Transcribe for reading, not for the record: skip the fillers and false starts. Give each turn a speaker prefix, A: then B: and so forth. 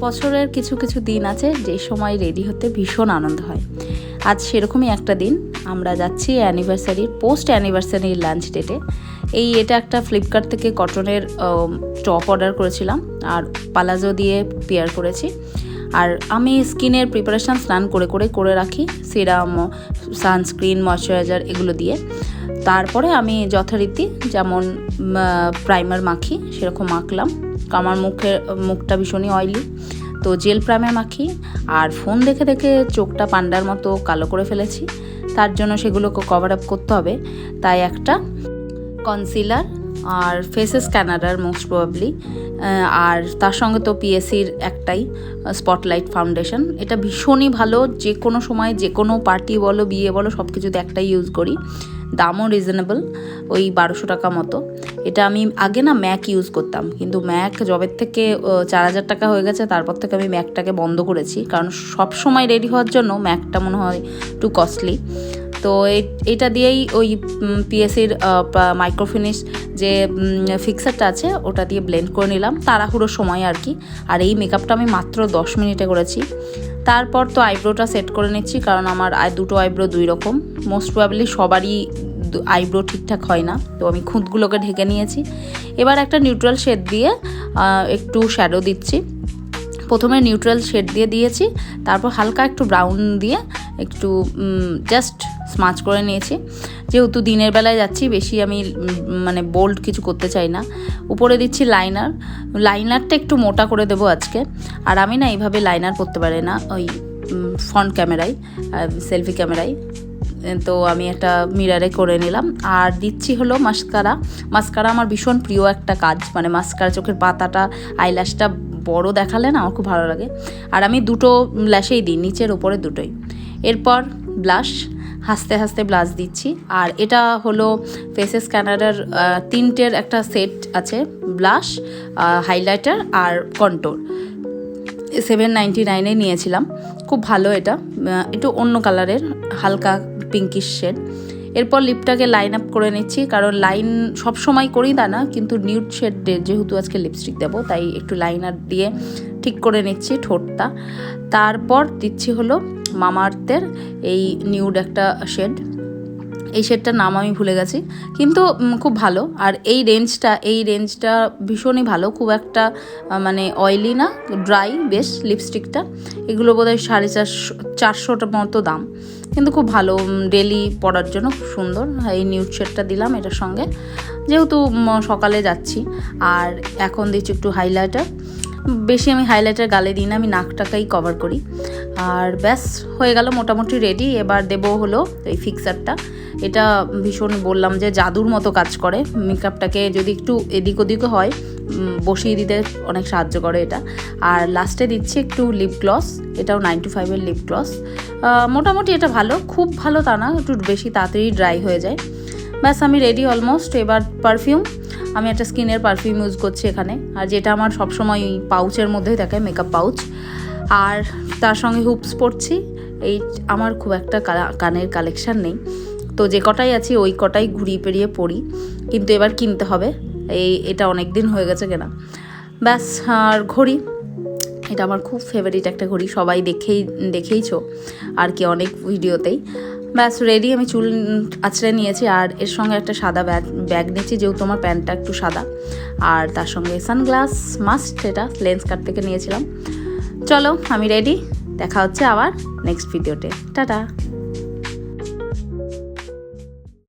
A: বছরের কিছু কিছু দিন আছে যে সময় রেডি হতে ভীষণ আনন্দ হয়। আজ সেরকমই একটা দিন। আমরা যাচ্ছি পোস্ট অ্যানিভার্সারির লাঞ্চ ডেটে। এটা একটা ফ্লিপকার্ট থেকে কটনের টপ অর্ডার করেছিলাম আর পালাজো দিয়ে পেয়ার করেছি। আর আমি স্কিনের প্রিপারেশান স্নান করে রাখি, সিরাম, সানস্ক্রিন, ময়শ্চারাইজার এগুলো দিয়ে। তারপরে আমি যথারীতি যেমন প্রাইমার মাখি সেরকম মাখলাম। আমার মুখটা ভীষণই অয়েলি, তো জেল প্রাইমার মাখি। আর ফোন দেখে দেখে চোখটা পান্ডার মতো কালো করে ফেলেছি, তার জন্য সেগুলোকে কভার আপ করতে হবে। তাই একটা কনসিলার আর ফেসেস স্ক্যানার মোস্ট প্রবাবলি, আর তার সঙ্গে তো পিএসসির একটাই স্পটলাইট ফাউন্ডেশন। এটা ভীষণই ভালো, যে কোনো সময় যে কোনো পার্টি বলো, বিয়ে বলো, সব কিছুতে একটাই ইউজ করি। দামও রিজনেবল, ওই 1200 টাকা মতো। এটা আমি আগে না ম্যাক ইউজ করতাম, কিন্তু ম্যাক জবের থেকে 4000 টাকা হয়ে গেছে, তারপর থেকে আমি ম্যাকটাকে বন্ধ করেছি, কারণ সব সময় রেডি হওয়ার জন্য ম্যাকটা মনে হয় একটু কস্টলি। তো এটা দিয়েই ওই পিএসসির মাইক্রোফিনিশ যে ফিক্সারটা আছে ওটা দিয়ে ব্লেন্ড করে নিলাম তাড়াহুড়োর সময় আর কি। আর এই মেকআপটা আমি মাত্র 10 মিনিটে করেছি। তারপর তো আইব্রোটা সেট করে নিচ্ছি, কারণ আমার দুটো আইব্রো দুই রকম। মোস্ট প্রবাবলি সবারই আইব্রো ঠিকঠাক হয় না, তো আমি খুঁতগুলোকে ঢেকে নিয়েছি। এবার একটা নিউট্রাল শেড দিয়ে একটু শ্যাডো দিচ্ছি। প্রথমে নিউট্রাল শেড দিয়ে দিয়েছি, তারপর হালকা একটু ব্রাউন দিয়ে একটু জাস্ট স্মাচ করে নিয়েছি। যেহেতু দিনের বেলায় যাচ্ছি, বেশি আমি মানে বোল্ড কিছু করতে চাই না। উপরে দিচ্ছি লাইনারটা একটু মোটা করে দেবো আজকে। আর আমি না এইভাবে লাইনার করতে পারি না ওই ফ্রন্ট ক্যামেরায়, সেলফি ক্যামেরায়। তো আমি একটা মিরারে করে নিলাম। আর দিচ্ছি হলো মাস্কারা আমার ভীষণ প্রিয় একটা কাজ, মানে মাস্কারা চোখের পাতাটা আইল্যাশটা বড় দেখালে না আমার খুব ভালো লাগে। আর আমি দুটো ল্যাশেই দিই, নিচের ওপরে দুটোই। এরপর ব্লাশ, হাসতে হাসতে ব্লাশ দিচ্ছি। আর এটা হলো ফেসেস স্ক্যানারের 3টের একটা সেট আছে, ব্লাশ, হাইলাইটার আর কন্ট্রোল। 799 নিয়েছিলাম, খুব ভালো। এটা একটু অন্য কালারের, হালকা পিঙ্কিশ শেড। এরপর লিপটাকে লাইন আপ করে নিচ্ছি, কারণ লাইন সবসময় করি না, কিন্তু নিউড শেড যেহেতু আজকে লিপস্টিক দেবো, তাই একটু লাইনার দিয়ে ঠিক করে নিচ্ছি ঠোঁটটা। তারপর দিচ্ছি হলো মামাআর্থের এই নিউড একটা শেড। এই শেডটার নাম আমি ভুলে গেছি, কিন্তু খুব ভালো। আর এই রেঞ্জটা ভীষণই ভালো, খুব একটা মানে অয়েলি না, ড্রাই বেশ লিপস্টিকটা। এগুলো বোধহয় 450 মতো দাম, কিন্তু খুব ভালো, ডেলি পরার জন্য খুব সুন্দর। এই নিউড শেডটা দিলাম এটার সঙ্গে, যেহেতু সকালে যাচ্ছি। আর এখন দিচ্ছি একটু হাইলাইটার। বেশি আমি হাইলাইটার গালে দিই না, আমি নাকটাকেই কভার করি। আর ব্যাস হয়ে গেল মোটামুটি রেডি। এবার দেবো হলো এই ফিক্সারটা। এটা ভীষণ বললাম যে জাদুর মতো কাজ করে, মেকআপটাকে যদি একটু এদিক ওদিকও হয় বসিয়ে দিতে অনেক সাহায্য করে এটা। আর লাস্টে দিচ্ছি একটু লিপ গ্লস, এটাও 9to5 লিপ গ্লস। মোটামুটি এটা ভালো, খুব ভালো তা না, একটু বেশি তাড়াতাড়ি ড্রাই হয়ে যায়। ব্যাস আমি রেডি অলমোস্ট। এবার পারফিউম, আমি একটা স্কিনের পারফিউম ইউজ করছি এখানে, আর যেটা আমার সবসময় ওই পাউচের মধ্যেই থাকে, মেকআপ পাউচ। আর তার সঙ্গে হুপস পরছি। আমার খুব একটা কানের কালেকশান নেই, তো যে কটাই আছি ওই কটাই ঘুরিয়ে পেরিয়ে পরি, কিন্তু এবার কিনতে হবে। এটা অনেক দিন হয়ে গেছে কেনা। ব্যাস। আর ঘড়ি, এটা আমার খুব ফেভারিট একটা ঘড়ি, সবাই দেখেইছো আর কি অনেক ভিডিওতেই। ব্যাস রেডি, আমি চুল আঁচড়ে নিয়েছি। আর এর সঙ্গে একটা সাদা ব্যাগ নিয়েছি, যেহেতু আমার প্যান্টটা একটু সাদা। আর তার সঙ্গে সানগ্লাস মাস্ট, এটা লেন্স কার্ট থেকে নিয়েছিলাম। চলো আমি রেডি, দেখা হচ্ছে আবার নেক্সট ভিডিওতে। টাটা।